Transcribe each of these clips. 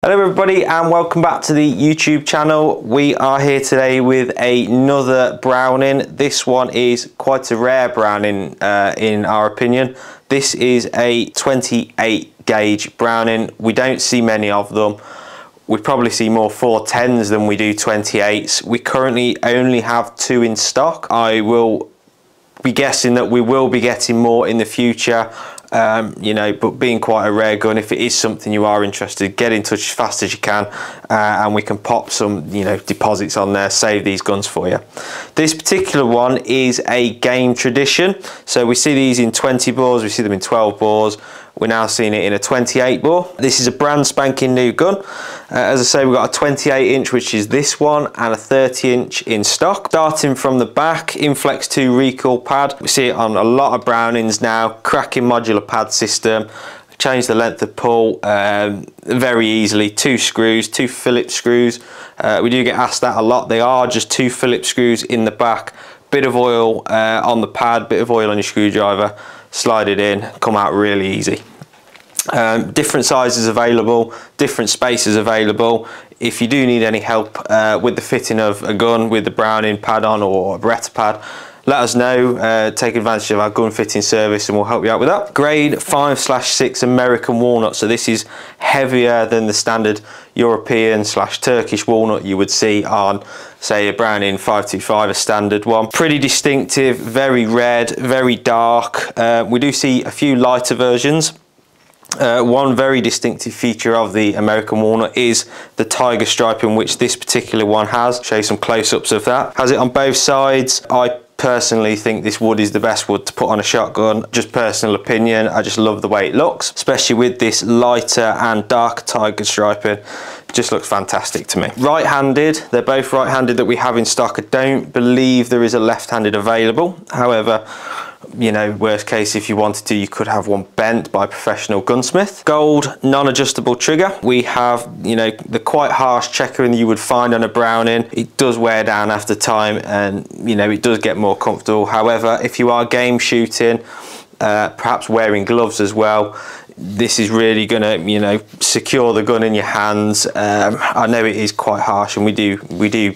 Hello everybody and welcome back to the YouTube channel. We are here today with another Browning. This one is quite a rare Browning in our opinion. This is a 28 gauge Browning. We don't see many of them. We probably see more 410s than we do 28s. We currently only have 2 in stock. I will be guessing that we will be getting more in the future. You know, but being quite a rare gun, if it is something you are interested, get in touch as fast as you can and we can pop some, you know, deposits on there, save these guns for you. This particular one is a game tradition, so we see these in 20 bores, we see them in 12 bores. We're now seeing it in a 28 bore. This is a brand spanking new gun. As I say, we've got a 28 inch, which is this one, and a 30 inch in stock. Starting from the back, Inflex 2 recoil pad. We see it on a lot of Brownings now. Cracking modular pad system. Change the length of pull very easily. 2 screws, 2 Phillips screws. We do get asked that a lot. They are just 2 Phillips screws in the back. Bit of oil on the pad, bit of oil on your screwdriver. Slide it in, come out really easy. Different sizes available, different spaces available. If you do need any help with the fitting of a gun with the Browning pad on or a Beretta pad, let us know. Take advantage of our gun fitting service and we'll help you out with that. Grade 5/6 American Walnut, so this is heavier than the standard European/Turkish walnut you would see on, say, a Browning 525, a standard one. Pretty distinctive, very red, very dark. We do see a few lighter versions. One very distinctive feature of the American Walnut is the tiger striping, which this particular one has. Show you some close-ups of that. Has it on both sides. I personally think this wood is the best wood to put on a shotgun. Just personal opinion, I just love the way it looks, especially with this lighter and darker tiger striping. It just looks fantastic to me. Right-handed, they're both right-handed that we have in stock. I don't believe there is a left-handed available. However, you know, worst case, if you wanted to, you could have one bent by a professional gunsmith. Gold non-adjustable trigger. We have, you know, the quite harsh checkering that you would find on a Browning. It does wear down after time and, you know, it does get more comfortable. However, if you are game shooting, perhaps wearing gloves as well, this is really gonna, you know, secure the gun in your hands. I know it is quite harsh and we do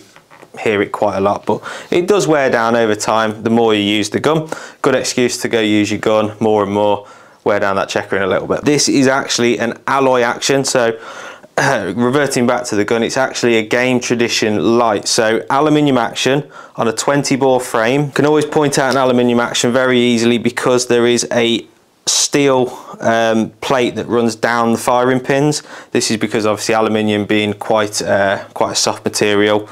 hear it quite a lot, but it does wear down over time the more you use the gun. Good excuse to go use your gun more and more, wear down that checkering a little bit. This is actually an alloy action, so reverting back to the gun, it's actually a game tradition light, so aluminium action on a 20 bore frame. Can always point out an aluminium action very easily because there is a steel plate that runs down the firing pins. This is because obviously aluminium being quite a soft material,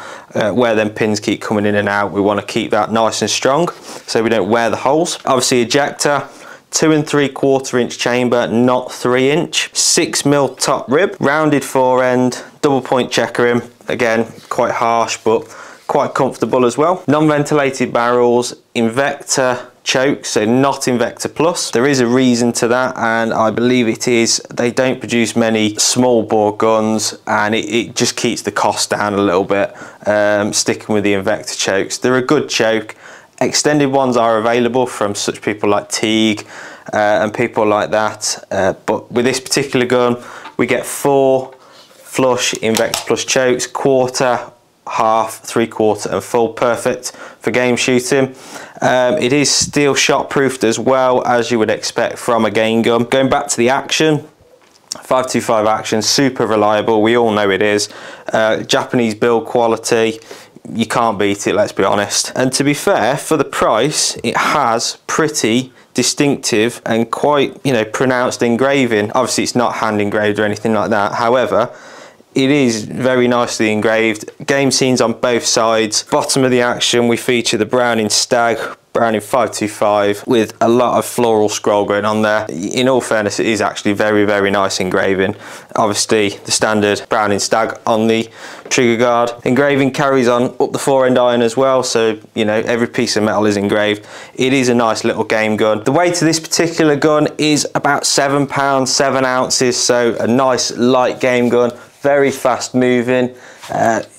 where them pins keep coming in and out, we want to keep that nice and strong so we don't wear the holes. Obviously ejector, 2 3/4 inch chamber, not 3 inch, 6mm top rib, rounded fore end, double point checkering, again quite harsh but quite comfortable as well. Non-ventilated barrels, Invector choke, so not Invector Plus. There is a reason to that, and I believe it is they don't produce many small bore guns and it just keeps the cost down a little bit, sticking with the Invector chokes. They're a good choke. Extended ones are available from such people like Teague and people like that, but with this particular gun we get 4 flush Invector Plus chokes, quarter, half, 3/4 and full, perfect for game shooting. It is steel shot proofed as well, as you would expect from a game gun. Going back to the action, 525 action, super reliable, we all know it is. Japanese build quality, you can't beat it, let's be honest. And to be fair, for the price, it has pretty distinctive and quite, you know, pronounced engraving. Obviously it's not hand engraved or anything like that, however it is very nicely engraved. Game scenes on both sides. Bottom of the action we feature the Browning Stag, Browning 525 with a lot of floral scroll going on there. In all fairness, it is actually very nice engraving. Obviously the standard Browning Stag on the trigger guard. Engraving carries on up the fore end iron as well, so you know every piece of metal is engraved. It is a nice little game gun. The weight of this particular gun is about 7 pounds 7 ounces, so a nice light game gun. Very fast moving.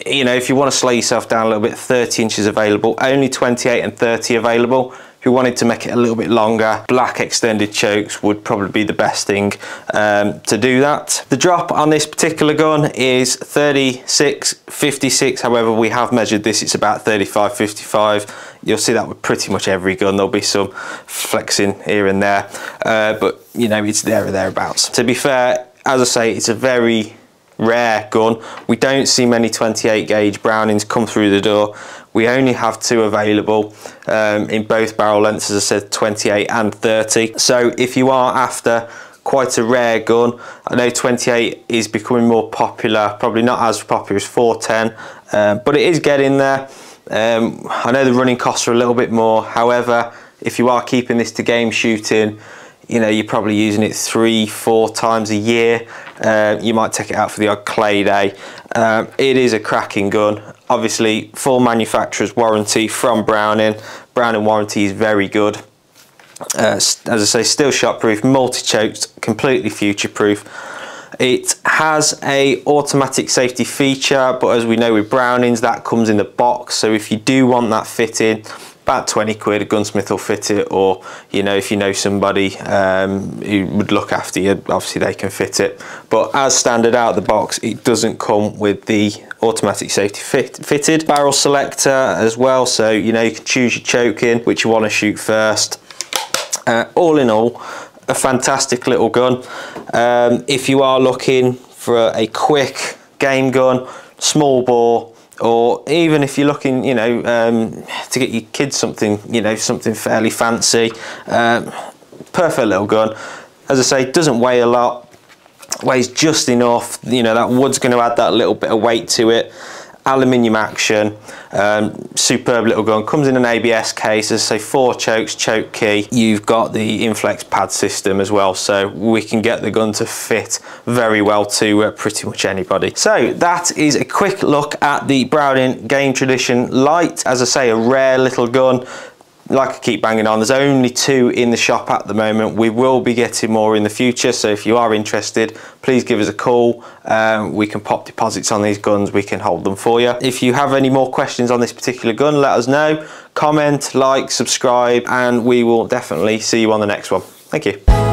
You know, if you want to slow yourself down a little bit, 30 inches available, only 28 and 30 available. If you wanted to make it a little bit longer, black extended chokes would probably be the best thing to do that. The drop on this particular gun is 36.56. However, we have measured this, it's about 35.55. You'll see that with pretty much every gun. There'll be some flexing here and there, but you know, it's there or thereabouts. To be fair, as I say, it's a very rare gun. We don't see many 28 gauge Brownings come through the door. We only have 2 available in both barrel lengths, as I said, 28 and 30. So if you are after quite a rare gun, I know 28 is becoming more popular, probably not as popular as 410, but it is getting there. I know the running costs are a little bit more. However, if you are keeping this to game shooting, you know, you're probably using it 3-4 times a year. You might take it out for the odd clay day. It is a cracking gun. Obviously, full manufacturer's warranty from Browning. Browning warranty is very good. As I say, still shot proof, multi-choked, completely future proof. It has a automatic safety feature, but as we know with Brownings, that comes in the box. So if you do want that fitted, about 20 quid, a gunsmith will fit it, or you know, if you know somebody who would look after you, obviously they can fit it. But as standard out of the box, it doesn't come with the automatic safety fitted. Barrel selector as well, so you know, you can choose your choking, which you want to shoot first. All in all, a fantastic little gun. If you are looking for a quick game gun, small bore, or even if you're looking, you know, to get your kids something, you know, something fairly fancy, perfect little gun. As I say, doesn't weigh a lot, weighs just enough. You know, that wood's going to add that little bit of weight to it. Aluminium action, superb little gun. Comes in an ABS case, as I say, 4 chokes, choke key. You've got the Inflex pad system as well, so we can get the gun to fit very well to pretty much anybody. So that is a quick look at the Browning Game Tradition Light. As I say, a rare little gun. Like I keep banging on, there's only 2 in the shop at the moment. We will be getting more in the future, so if you are interested, please give us a call. We can pop deposits on these guns, we can hold them for you. If you have any more questions on this particular gun, let us know. Comment, like, subscribe, and we will definitely see you on the next one. Thank you.